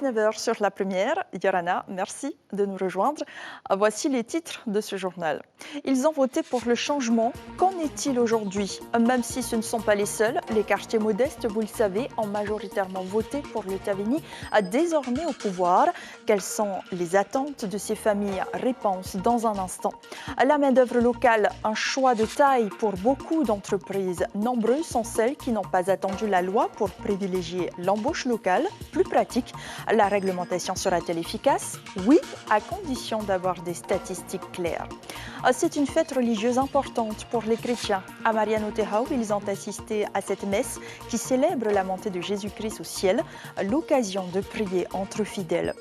19h sur la première. Yorana, merci de nous rejoindre. Voici les titres de ce journal. Ils ont voté pour le changement. Qu'en est-il aujourd'hui? Même si ce ne sont pas les seuls, les quartiers modestes, vous le savez, ont majoritairement voté pour le Tavini, désormais au pouvoir. Quelles sont les attentes de ces familles? Réponse dans un instant. La main-d'œuvre locale, un choix de taille pour beaucoup d'entreprises. Nombreuses sont celles qui n'ont pas attendu la loi pour privilégier l'embauche locale, plus pratique. La réglementation sera-t-elle efficace? Oui, à condition d'avoir des statistiques claires. C'est une fête religieuse importante pour les chrétiens. À Mariano Terrao, ils ont assisté à cette messe qui célèbre la montée de Jésus-Christ au ciel, l'occasion de prier entre fidèles.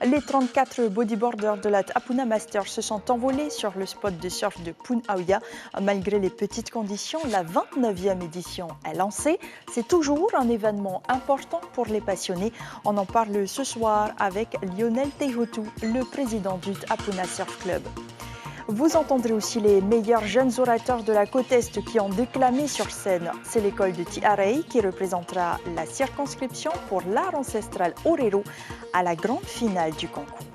Les 34 bodyboarders de la Apuna Masters se sont envolés sur le spot de surf de Punaoya. Malgré les petites conditions, la 29e édition est lancée. C'est toujours un événement important pour les passionnés. On en parle ce soir avec Lionel Tehutu, le président du Apuna Surf Club. Vous entendrez aussi les meilleurs jeunes orateurs de la côte Est qui ont déclamé sur scène. C'est l'école de Tiarei qui représentera la circonscription pour l'art ancestral Orero à la grande finale du concours.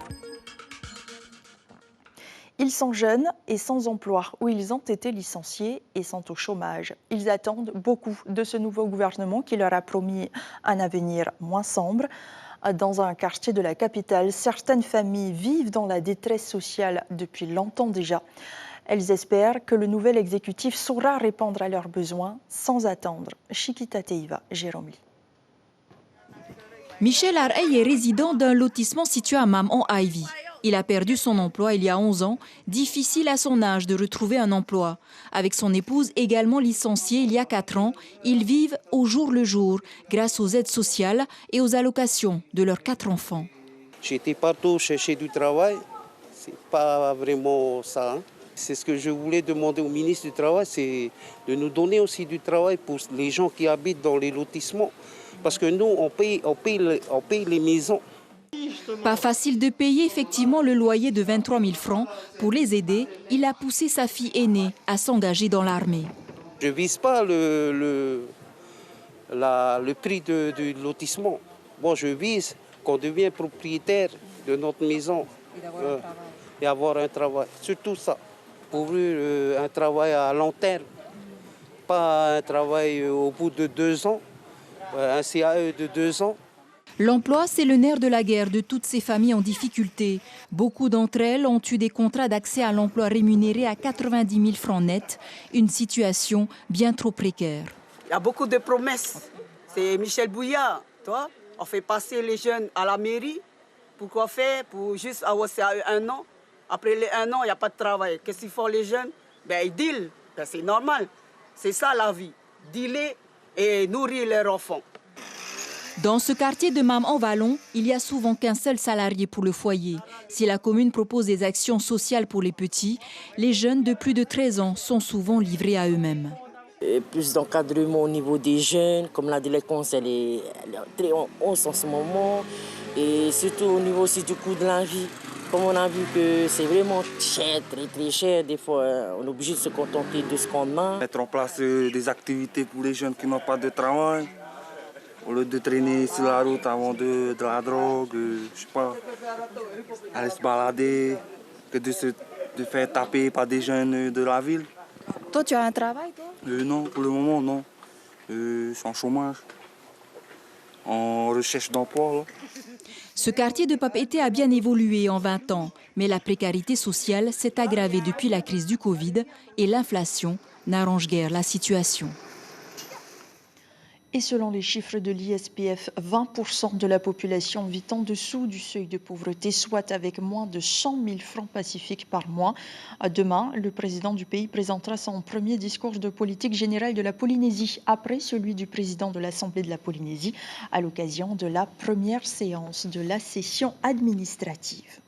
Ils sont jeunes et sans emploi, ou ils ont été licenciés et sont au chômage. Ils attendent beaucoup de ce nouveau gouvernement qui leur a promis un avenir moins sombre. Dans un quartier de la capitale, certaines familles vivent dans la détresse sociale depuis longtemps déjà. Elles espèrent que le nouvel exécutif saura répondre à leurs besoins sans attendre. Chiquita Teiva, Jérôme Lee. Michel Arey est résident d'un lotissement situé à Mamon-Ivy. Il a perdu son emploi il y a 11 ans. Difficile à son âge de retrouver un emploi. Avec son épouse également licenciée il y a 4 ans, ils vivent au jour le jour grâce aux aides sociales et aux allocations de leurs 4 enfants. J'étais partout chercher du travail. C'est pas vraiment ça. C'est ce que je voulais demander au ministre du Travail, c'est de nous donner aussi du travail pour les gens qui habitent dans les lotissements. Parce que nous, on paye les maisons. Pas facile de payer effectivement le loyer de 23 000 francs. Pour les aider, il a poussé sa fille aînée à s'engager dans l'armée. Je ne vise pas le prix du lotissement. Bon, je vise qu'on devienne propriétaire de notre maison et avoir un travail. Surtout ça, pour un travail à long terme, pas un travail au bout de 2 ans, un CAE de 2 ans. L'emploi, c'est le nerf de la guerre de toutes ces familles en difficulté. Beaucoup d'entre elles ont eu des contrats d'accès à l'emploi rémunérés à 90 000 francs net, une situation bien trop précaire. Il y a beaucoup de promesses. C'est Michel Bouillard, toi. On fait passer les jeunes à la mairie. Pourquoi faire? Pour juste avoir un an. Après les 1 an, il n'y a pas de travail. Qu'est-ce qu'ils font les jeunes? Ils dealent. C'est normal. C'est ça la vie. Dealer et nourrir leurs enfants. Dans ce quartier de Mam-en-Vallon, il n'y a souvent qu'un seul salarié pour le foyer. Si la commune propose des actions sociales pour les petits, les jeunes de plus de 13 ans sont souvent livrés à eux-mêmes. Plus d'encadrement au niveau des jeunes, comme la délinquance elle est très en hausse en ce moment. Et surtout au niveau aussi du coût de la vie. Comme on a vu que c'est vraiment cher, très très cher, des fois on est obligé de se contenter de ce qu'on a. Mettre en place des activités pour les jeunes qui n'ont pas de travail. Au lieu de traîner sur la route avant de la drogue, je sais pas, aller se balader, que de faire taper par des jeunes de la ville. Toi, tu as un travail, toi? Non, pour le moment, non. Je suis en chômage, en recherche d'emploi. Là. Ce quartier de Papeete a bien évolué en 20 ans, mais la précarité sociale s'est aggravée depuis la crise du Covid et l'inflation n'arrange guère la situation. Et selon les chiffres de l'ISPF, 20% de la population vit en dessous du seuil de pauvreté, soit avec moins de 100 000 francs pacifiques par mois. Demain, le président du pays présentera son premier discours de politique générale de la Polynésie, après celui du président de l'Assemblée de la Polynésie, à l'occasion de la première séance de la session administrative.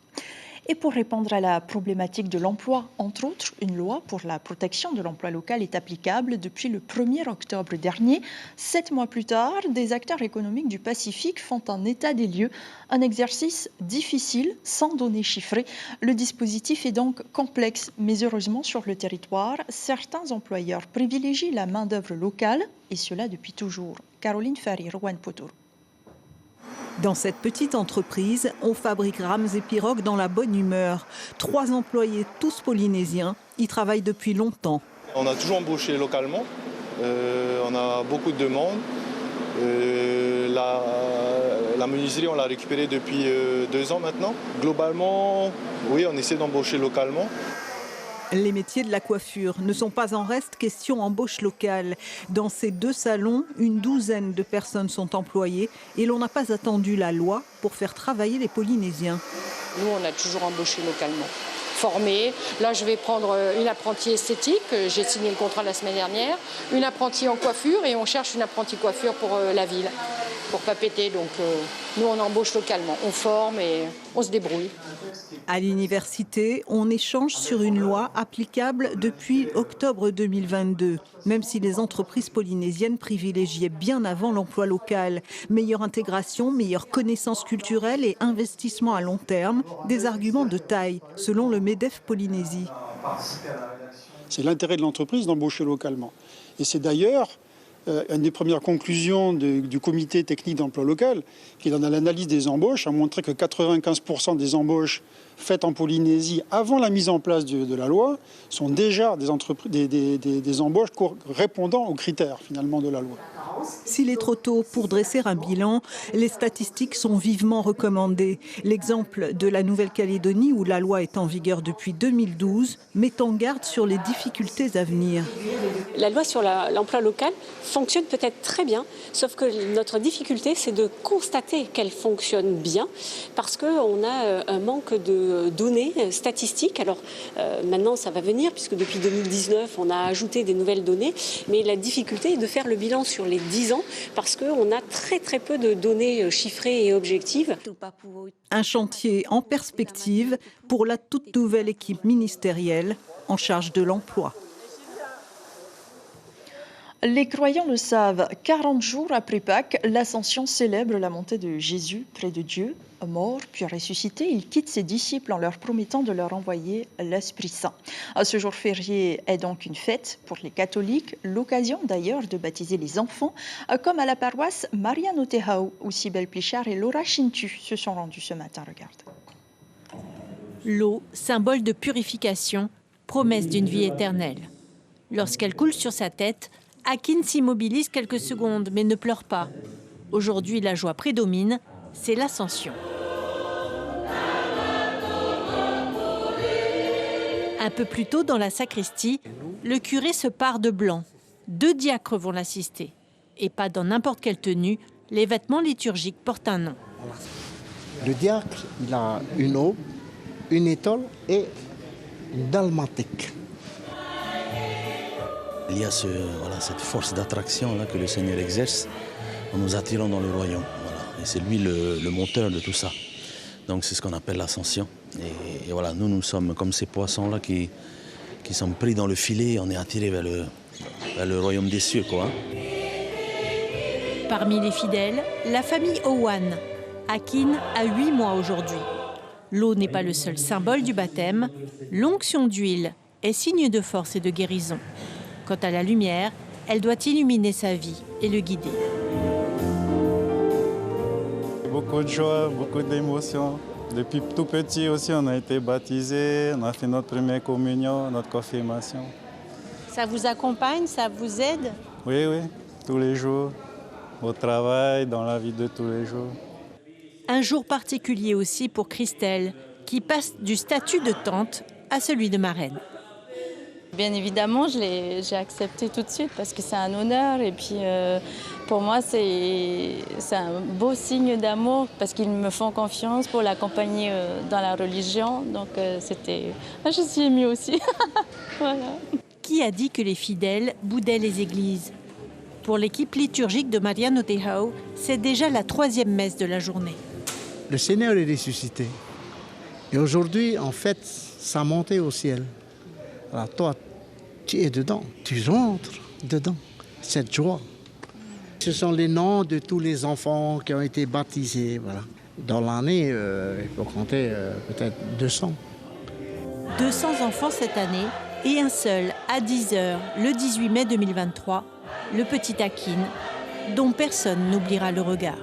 Et pour répondre à la problématique de l'emploi, entre autres, une loi pour la protection de l'emploi local est applicable depuis le 1er octobre dernier. 7 mois plus tard, des acteurs économiques du Pacifique font un état des lieux, un exercice difficile, sans données chiffrées. Le dispositif est donc complexe, mais heureusement sur le territoire, certains employeurs privilégient la main-d'œuvre locale, et cela depuis toujours. Caroline Ferry, Rouen Potour. Dans cette petite entreprise, on fabrique rames et pirogues dans la bonne humeur. 3 employés, tous polynésiens, y travaillent depuis longtemps. On a toujours embauché localement, on a beaucoup de demandes. La menuiserie, on l'a récupérée depuis 2 ans maintenant. Globalement, oui, on essaie d'embaucher localement. Les métiers de la coiffure ne sont pas en reste, question embauche locale. Dans ces 2 salons, une douzaine de personnes sont employées et l'on n'a pas attendu la loi pour faire travailler les Polynésiens. Nous, on a toujours embauché localement, formé. Là, je vais prendre une apprentie esthétique, j'ai signé le contrat la semaine dernière, une apprentie en coiffure et on cherche une apprentie coiffure pour la ville, pour pas péter. Donc, nous, on embauche localement, on forme et on se débrouille. À l'université, on échange sur une loi applicable depuis octobre 2022, même si les entreprises polynésiennes privilégiaient bien avant l'emploi local. Meilleure intégration, meilleure connaissance culturelle et investissement à long terme, des arguments de taille, selon le MEDEF Polynésie. C'est l'intérêt de l'entreprise d'embaucher localement. Et c'est d'ailleurs une des premières conclusions du comité technique d'emploi local, qui dans l'analyse des embauches a montré que 95% des embauches faites en Polynésie avant la mise en place de la loi sont déjà des embauches répondant aux critères finalement de la loi. S'il est trop tôt pour dresser un bilan, les statistiques sont vivement recommandées. L'exemple de la Nouvelle-Calédonie, où la loi est en vigueur depuis 2012, met en garde sur les difficultés à venir. La loi sur l'emploi local fonctionne peut-être très bien, sauf que notre difficulté, c'est de constater qu'elle fonctionne bien, parce qu'on a un manque de données statistiques. Alors maintenant, ça va venir, puisque depuis 2019, on a ajouté des nouvelles données, mais la difficulté est de faire le bilan sur les 10 ans, parce qu'on a très très peu de données chiffrées et objectives. Un chantier en perspective pour la toute nouvelle équipe ministérielle en charge de l'emploi. Les croyants le savent, 40 jours après Pâques, l'Ascension célèbre la montée de Jésus près de Dieu. Mort puis ressuscité, il quitte ses disciples en leur promettant de leur envoyer l'Esprit Saint. Ce jour férié est donc une fête pour les catholiques, l'occasion d'ailleurs de baptiser les enfants, comme à la paroisse Maria no Te Hau, où Cybèle Plichard et Laura Chintu se sont rendus ce matin. Regarde. L'eau, symbole de purification, promesse d'une vie éternelle. Lorsqu'elle coule sur sa tête, Akin s'immobilise quelques secondes, mais ne pleure pas. Aujourd'hui, la joie prédomine, c'est l'Ascension. Un peu plus tôt, dans la sacristie, le curé se pare de blanc. 2 diacres vont l'assister. Et pas dans n'importe quelle tenue, les vêtements liturgiques portent un nom. Le diacre, il a une aube, une étole et une dalmatique. Il y a cette force d'attraction là que le Seigneur exerce en nous attirant dans le royaume. Voilà. Et c'est lui le moteur de tout ça. Donc c'est ce qu'on appelle l'ascension. Et voilà, nous sommes comme ces poissons-là qui sont pris dans le filet, on est attirés vers le royaume des cieux, quoi. Parmi les fidèles, la famille Owan. Akin a 8 mois aujourd'hui. L'eau n'est pas le seul symbole du baptême. L'onction d'huile est signe de force et de guérison. Quant à la lumière, elle doit illuminer sa vie et le guider. Beaucoup de joie, beaucoup d'émotions. Depuis tout petit aussi, on a été baptisés, on a fait notre première communion, notre confirmation. Ça vous accompagne, ça vous aide? Oui, tous les jours, au travail, dans la vie de tous les jours. Un jour particulier aussi pour Christelle, qui passe du statut de tante à celui de marraine. Bien évidemment, j'ai accepté tout de suite parce que c'est un honneur et puis pour moi c'est un beau signe d'amour parce qu'ils me font confiance pour l'accompagner dans la religion. Donc je suis émue aussi. Voilà. Qui a dit que les fidèles boudaient les églises? Pour l'équipe liturgique de Maria no Te Hau, c'est déjà la 3e messe de la journée. Le Seigneur est ressuscité. Et aujourd'hui, en fait, sa montée au ciel. Alors toi, tu es dedans, tu rentres dedans, cette joie. Ce sont les noms de tous les enfants qui ont été baptisés. Voilà. Dans l'année, il faut compter peut-être 200. 200 enfants cette année et un seul à 10h le 18 mai 2023, le petit Akin, dont personne n'oubliera le regard.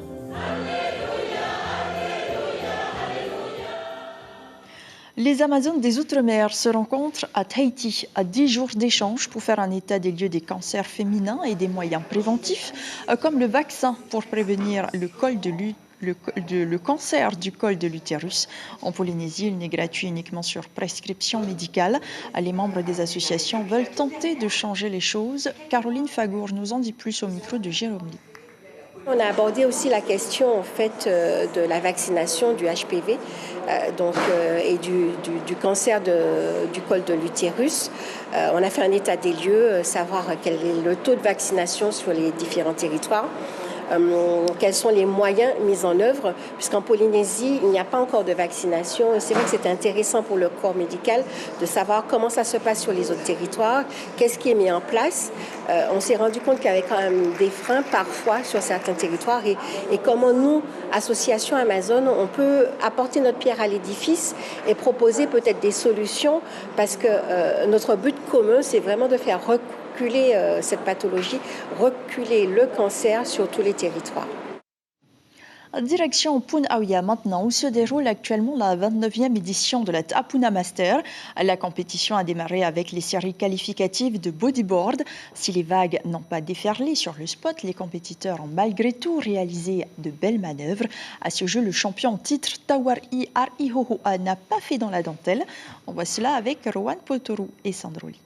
Les Amazones des Outre-mer se rencontrent à Tahiti à 10 jours d'échange pour faire un état des lieux des cancers féminins et des moyens préventifs, comme le vaccin pour prévenir le cancer du col de l'utérus. En Polynésie, il n'est gratuit uniquement sur prescription médicale. Les membres des associations veulent tenter de changer les choses. Caroline Fagour nous en dit plus au micro de Jérôme Lee. On a abordé aussi la question en fait de la vaccination du HPV et du cancer du col de l'utérus. On a fait un état des lieux, savoir quel est le taux de vaccination sur les différents territoires. Quels sont les moyens mis en œuvre, puisqu'en Polynésie, il n'y a pas encore de vaccination. Et c'est vrai que c'est intéressant pour le corps médical de savoir comment ça se passe sur les autres territoires, qu'est-ce qui est mis en place. On s'est rendu compte qu'il y avait quand même des freins parfois sur certains territoires et comment nous, association Amazon, on peut apporter notre pierre à l'édifice et proposer peut-être des solutions, parce que notre but commun, c'est vraiment de faire reculer cette pathologie, reculer le cancer sur tous les territoires. Direction Pune-Auya maintenant, où se déroule actuellement la 29e édition de la Ta'apuna Master. La compétition a démarré avec les séries qualificatives de bodyboard. Si les vagues n'ont pas déferlé sur le spot, les compétiteurs ont malgré tout réalisé de belles manœuvres. À ce jeu, le champion en titre Tawari Arihohoa n'a pas fait dans la dentelle. On voit cela avec Rowan Potoru et Sandroli.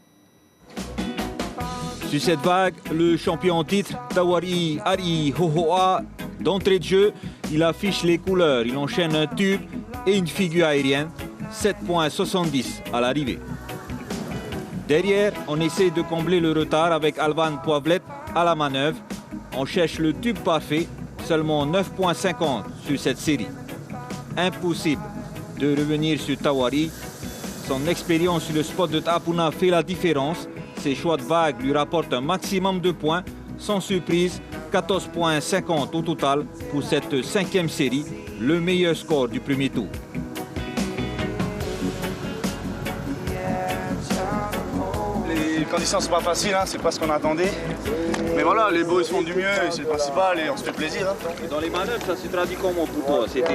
Sur cette vague, le champion en titre, Tawari Arihohoa, d'entrée de jeu, il affiche les couleurs. Il enchaîne un tube et une figure aérienne, 7,70 à l'arrivée. Derrière, on essaie de combler le retard avec Alvan Poivlet à la manœuvre. On cherche le tube parfait, seulement 9,50 sur cette série. Impossible de revenir sur Tawari. Son expérience sur le spot de Ta'apuna fait la différence. Ses choix de vagues lui rapportent un maximum de points. Sans surprise, 14,50 au total pour cette 5e série, le meilleur score du premier tour. Les conditions sont pas faciles, hein, c'est pas ce qu'on attendait. Mais voilà, les boys font du mieux, c'est le principal et on se fait plaisir. Hein. Et dans les manœuvres, ça se traduit comment pour toi? C'était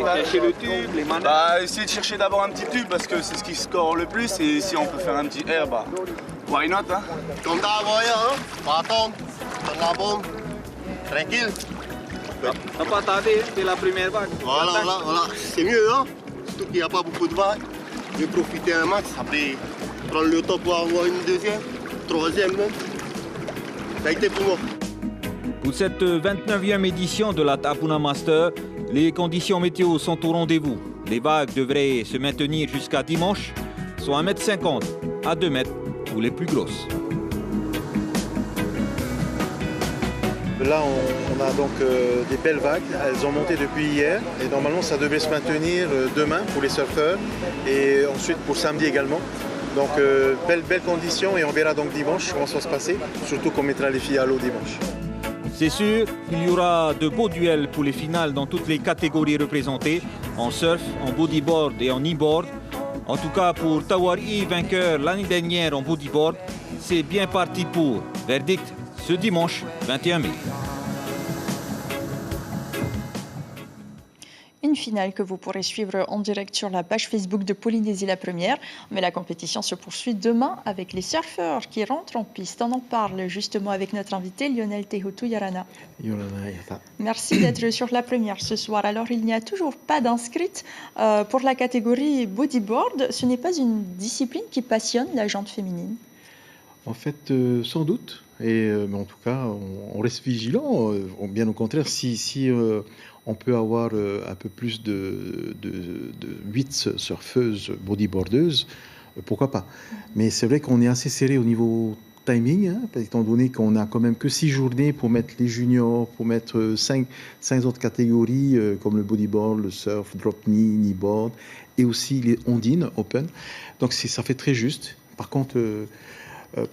chercher le tube, les manœuvres? Essayer de chercher d'abord un petit tube parce que c'est ce qui score le plus, et si on peut faire un petit air, why not, hein? Comme d'abord, hein? Pas attendre, donne la bombe, tranquille. On n'a pas tardé, c'est la première vague. Voilà, c'est mieux, hein? Surtout qu'il n'y a pas beaucoup de vagues. Je vais profiter un max, après prendre le temps pour avoir une deuxième, troisième même. Ça a été pour moi. Pour cette 29e édition de la Ta'apuna Master, les conditions météo sont au rendez-vous. Les vagues devraient se maintenir jusqu'à dimanche, soit 1,50 m à 2 mètres pour les plus grosses. Là, on a donc des belles vagues. Elles ont monté depuis hier et normalement, ça devait se maintenir demain pour les surfeurs et ensuite pour samedi également. Donc, belles conditions et on verra donc dimanche comment ça va se passer, surtout qu'on mettra les filles à l'eau dimanche. C'est sûr, il y aura de beaux duels pour les finales dans toutes les catégories représentées, en surf, en bodyboard et en e-board. En tout cas, pour Tawari, vainqueur l'année dernière en bodyboard, c'est bien parti pour. Verdict ce dimanche 21 mai. Une finale que vous pourrez suivre en direct sur la page Facebook de Polynésie la Première. Mais la compétition se poursuit demain avec les surfeurs qui rentrent en piste. On en parle justement avec notre invité Lionel Tehutu Yarana. Merci d'être sur la Première ce soir. Alors, il n'y a toujours pas d'inscrite pour la catégorie bodyboard. Ce n'est pas une discipline qui passionne la jante féminine? En fait, sans doute. Mais en tout cas, on reste vigilant. Bien au contraire, si on peut avoir un peu plus de 8 surfeuses bodyboardeuses, pourquoi pas. Mais c'est vrai qu'on est assez serré au niveau timing, hein, étant donné qu'on n'a quand même que 6 journées pour mettre les juniors, pour mettre 5 autres catégories comme le bodyboard, le surf, drop knee, kneeboard, et aussi les ondines open. Donc ça fait très juste. Par contre,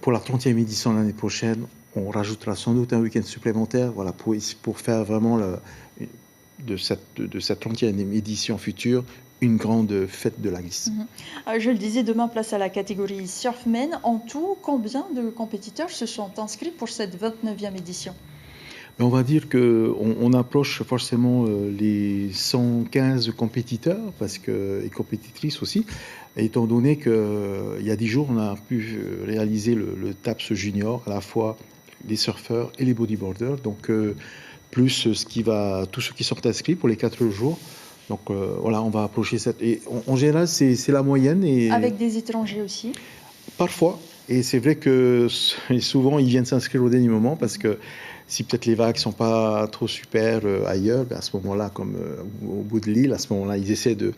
pour la 30e édition l'année prochaine, on rajoutera sans doute un week-end supplémentaire, voilà, pour faire vraiment de cette 30e édition future une grande fête de la glisse. Je le disais, demain, place à la catégorie Surfmen. En tout, combien de compétiteurs se sont inscrits pour cette 29e édition? Mais on va dire qu'on approche forcément les 115 compétiteurs et compétitrices aussi, étant donné qu'il y a 10 jours, on a pu réaliser le TAPS junior, à la fois les surfeurs et les bodyboarders, donc plus tous ceux qui sont inscrits pour les 4 jours. Donc voilà, on va approcher cette... Et en général, c'est la moyenne. Et avec des étrangers aussi? Parfois. Et c'est vrai que souvent, ils viennent s'inscrire au dernier moment parce que si peut-être les vagues ne sont pas trop super ailleurs, à ce moment-là, comme au bout de l'île, à ce moment-là, ils essaient de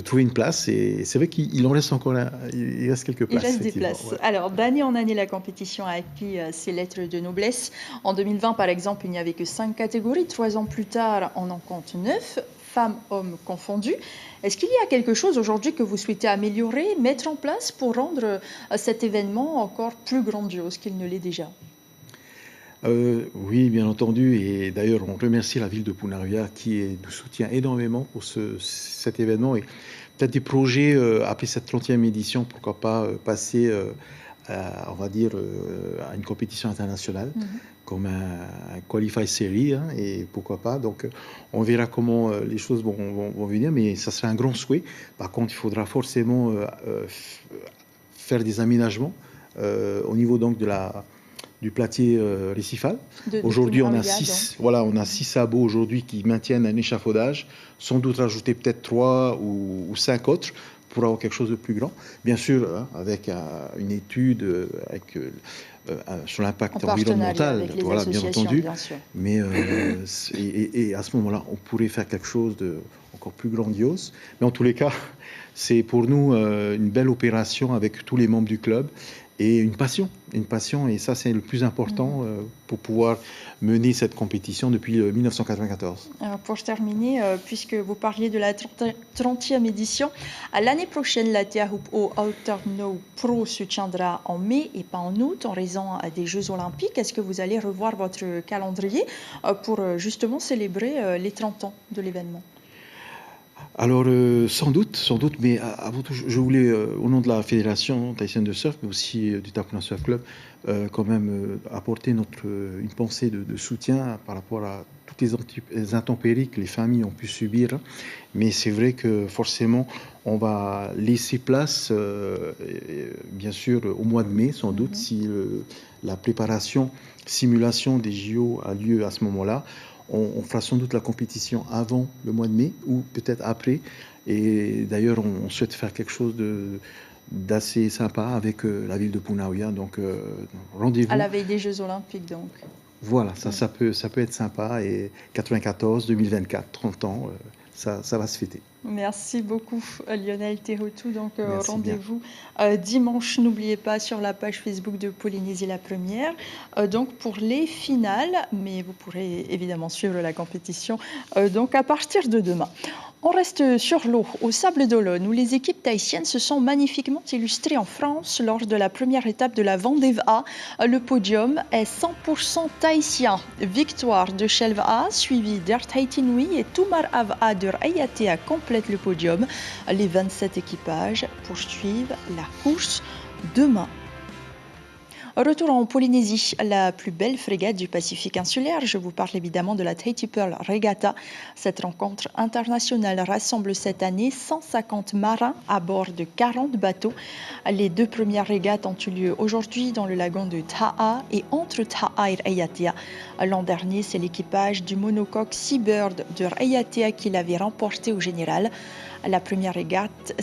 trouver une place. Et c'est vrai qu'il en reste encore, il reste quelques places. Il reste des places. Ouais. Alors, d'année en année, la compétition a acquis ses lettres de noblesse. En 2020, par exemple, il n'y avait que 5 catégories. 3 ans plus tard, on en compte 9. Femmes, hommes confondus. Est-ce qu'il y a quelque chose aujourd'hui que vous souhaitez améliorer, mettre en place pour rendre cet événement encore plus grandiose qu'il ne l'est déjà? Oui, bien entendu. Et d'ailleurs, on remercie la ville de Punavuia qui nous soutient énormément pour cet événement. Et peut-être des projets après cette 30e édition, pourquoi pas passer, on va dire, à une compétition internationale. Comme un Qualify Series, hein, et pourquoi pas. Donc, on verra comment les choses vont venir, mais ça serait un grand souhait. Par contre, il faudra forcément faire des aménagements au niveau donc du platier récifal. Aujourd'hui, on a 6 sabots aujourd'hui qui maintiennent un échafaudage. Sans doute rajouter peut-être 3 ou 5 autres pour avoir quelque chose de plus grand. Bien sûr, hein, avec une étude sur l'impact environnemental, voilà, bien entendu. Bien sûr. Mais et à ce moment-là, on pourrait faire quelque chose de encore plus grandiose. Mais en tous les cas, c'est pour nous une belle opération avec tous les membres du club et une passion, et ça c'est le plus important pour pouvoir mener cette compétition depuis 1994. Alors pour terminer, puisque vous parliez de la 30e édition, l'année prochaine, la Teahupo'o Outer Pro se tiendra en mai et pas en août en raison des Jeux Olympiques. Est-ce que vous allez revoir votre calendrier pour justement célébrer les 30 ans de l'événement? Alors, sans doute, mais avant tout, je voulais, au nom de la Fédération tahitienne de surf, mais aussi du Tapuna Surf Club, quand même apporter une pensée de soutien par rapport à toutes les intempéries que les familles ont pu subir. Mais c'est vrai que forcément, on va laisser place, bien sûr, au mois de mai, sans doute, si la simulation des JO a lieu à ce moment-là. On fera sans doute la compétition avant le mois de mai ou peut-être après. Et d'ailleurs, on souhaite faire quelque chose d'assez sympa avec la ville de Punavuia. Donc, rendez-vous. À la veille des Jeux Olympiques, donc. Voilà, ça peut être sympa. Et 94, 2024, 30 ans, ça va se fêter. Merci beaucoup Lionel Tehotu. Donc rendez-vous dimanche, n'oubliez pas, sur la page Facebook de Polynésie la Première. Donc pour les finales, mais vous pourrez évidemment suivre la compétition donc à partir de demain. On reste sur l'eau, au Sable d'Olonne, où les équipes tahitiennes se sont magnifiquement illustrées en France lors de la première étape de la Vendée-A. Le podium est 100% tahitien. Victoire de Shelva, suivie d'Air Tahiti Nui, et Tumar Ava de Ayatea complète le podium. Les 27 équipages poursuivent la course demain. Retour en Polynésie, la plus belle frégate du Pacifique insulaire. Je vous parle évidemment de la Tahiti Pearl Regatta. Cette rencontre internationale rassemble cette année 150 marins à bord de 40 bateaux. Les 2 premières régates ont eu lieu aujourd'hui dans le lagon de Ta'a et entre Ta'a et Ayatea. L'an dernier, c'est l'équipage du monocoque Seabird de Ayatea qui l'avait remporté au général. La première régate,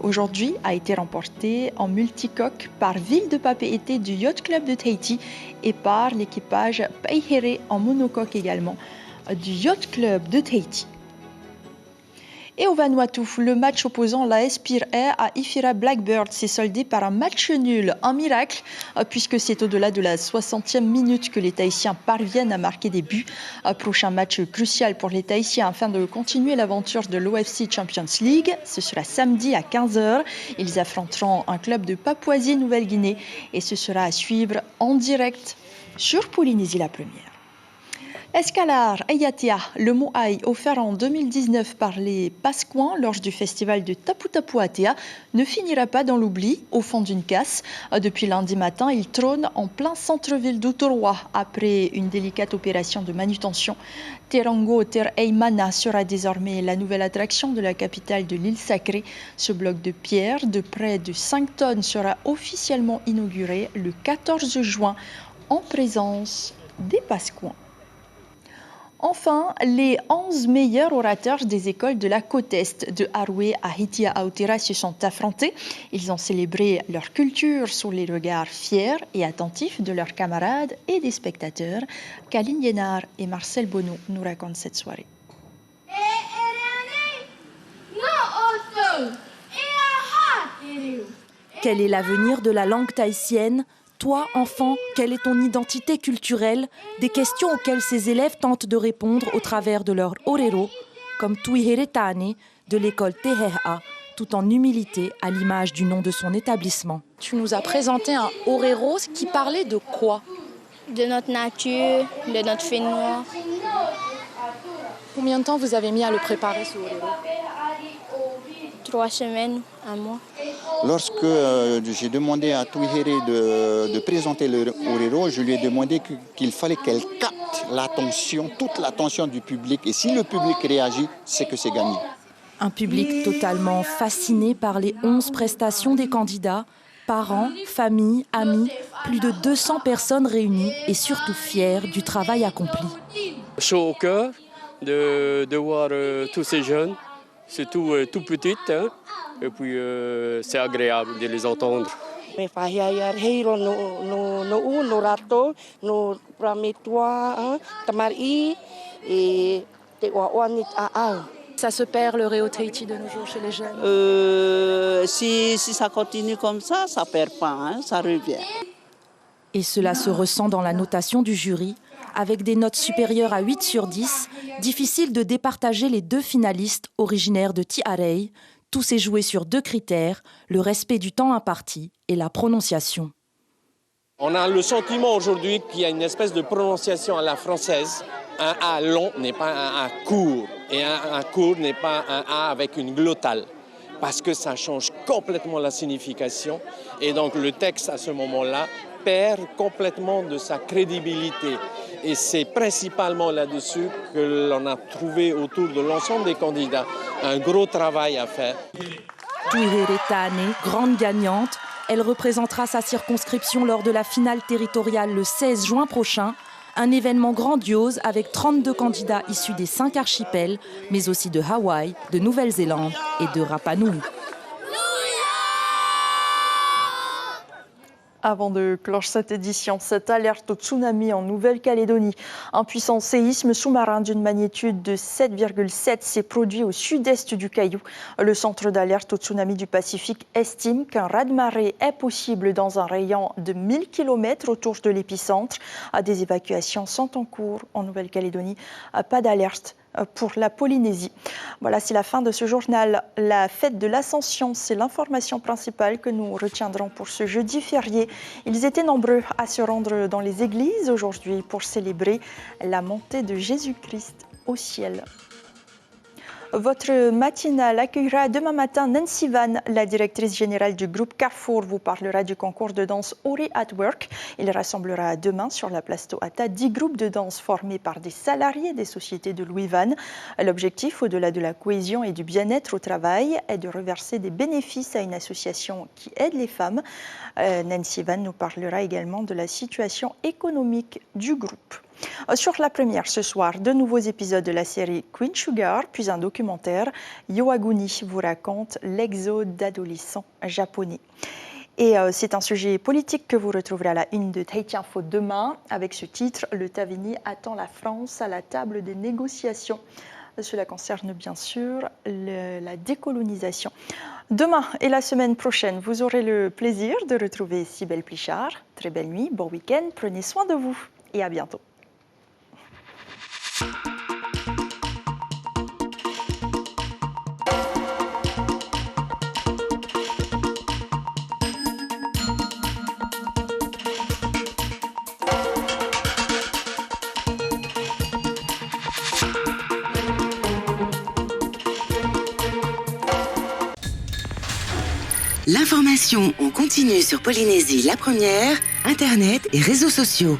aujourd'hui, a été remportée en multicoque par Ville de Papeete du Yacht Club de Tahiti et par l'équipage Peihere en monocoque également du Yacht Club de Tahiti. Et au Vanuatu, le match opposant la Spire Air à Ifira Blackbird s'est soldé par un match nul, un miracle, puisque c'est au-delà de la 60e minute que les Tahitiens parviennent à marquer des buts. Prochain match crucial pour les Tahitiens afin de continuer l'aventure de l'OFC Champions League. Ce sera samedi à 15h. Ils affronteront un club de Papouasie-Nouvelle-Guinée et ce sera à suivre en direct sur Polynésie la Première. Escalar Ayatia, le mot aïe offert en 2019 par les Pasquins lors du festival de Tapu Tapu Atea, ne finira pas dans l'oubli au fond d'une casse. Depuis lundi matin, il trône en plein centre-ville d'Uturoa après une délicate opération de manutention. Terango Ter Eimana sera désormais la nouvelle attraction de la capitale de l'île sacrée. Ce bloc de pierre de près de 5 tonnes sera officiellement inauguré le 14 juin en présence des Pasquins. Enfin, les 11 meilleurs orateurs des écoles de la côte Est de Aroué à Hitia Aotira se sont affrontés. Ils ont célébré leur culture sous les regards fiers et attentifs de leurs camarades et des spectateurs. Kaline Yenard et Marcel Bonneau nous racontent cette soirée. Quel est l'avenir de la langue tahitienne ? Toi, enfant, quelle est ton identité culturelle ? Des questions auxquelles ces élèves tentent de répondre au travers de leur orero, comme Tuiheretane de l'école Teheha, tout en humilité à l'image du nom de son établissement. Tu nous as présenté un orero qui parlait de quoi ? De notre nature, de notre fait noir. Combien de temps vous avez mis à le préparer, ce orero ? 3 semaines, 1 mois. Lorsque j'ai demandé à Tuihere de présenter le orero, je lui ai demandé qu'il fallait qu'elle capte l'attention, toute l'attention du public. Et si le public réagit, c'est que c'est gagné. Un public totalement fasciné par les 11 prestations des candidats, parents, familles, amis, plus de 200 personnes réunies et surtout fiers du travail accompli. Chaud au cœur de voir tous ces jeunes, surtout tout petites, hein. Et puis c'est agréable de les entendre. Ça se perd le Reo Tahiti de nos jours chez les jeunes. Si ça continue comme ça perd pas, hein, ça revient. Et cela se ressent dans la notation du jury. Avec des notes supérieures à 8 sur 10, difficile de départager les 2 finalistes originaires de Tiarei. Tout s'est joué sur 2 critères, le respect du temps imparti et la prononciation. On a le sentiment aujourd'hui qu'il y a une espèce de prononciation à la française. Un A long n'est pas un A court et un A court n'est pas un A avec une glottale. Parce que ça change complètement la signification et donc le texte à ce moment-là perd complètement de sa crédibilité. Et c'est principalement là-dessus que l'on a trouvé autour de l'ensemble des candidats un gros travail à faire. Tuiheretane, grande gagnante, elle représentera sa circonscription lors de la finale territoriale le 16 juin prochain. Un événement grandiose avec 32 candidats issus des 5 archipels, mais aussi de Hawaï, de Nouvelle-Zélande et de Rapa Nui. Avant de clore cette édition, cette alerte au tsunami en Nouvelle-Calédonie. Un puissant séisme sous-marin d'une magnitude de 7,7 s'est produit au sud-est du Caillou. Le centre d'alerte au tsunami du Pacifique estime qu'un raz-de-marée est possible dans un rayon de 1000 km autour de l'épicentre. Des évacuations sont en cours en Nouvelle-Calédonie. Pas d'alerte pour la Polynésie. Voilà, c'est la fin de ce journal. La fête de l'Ascension, c'est l'information principale que nous retiendrons pour ce jeudi férié. Ils étaient nombreux à se rendre dans les églises aujourd'hui pour célébrer la montée de Jésus-Christ au ciel. Votre matinale accueillera demain matin Nancy Van, la directrice générale du groupe Carrefour, vous parlera du concours de danse Ori at Work. Il rassemblera demain sur la place Tohata 10 groupes de danse formés par des salariés des sociétés de Louis Van. L'objectif, au-delà de la cohésion et du bien-être au travail, est de reverser des bénéfices à une association qui aide les femmes. Nancy Van nous parlera également de la situation économique du groupe. Sur la première ce soir, 2 nouveaux épisodes de la série Queen Sugar, puis un documentaire. Yoaguni vous raconte l'exode d'adolescents japonais. Et c'est un sujet politique que vous retrouverez à la une de Tahiti Info demain, avec ce titre « Le Tavini attend la France à la table des négociations ». Cela concerne bien sûr la décolonisation. Demain et la semaine prochaine, vous aurez le plaisir de retrouver Cybèle Plichard. Très belle nuit, bon week-end, prenez soin de vous et à bientôt. L'information en continu sur Polynésie la première, Internet et réseaux sociaux.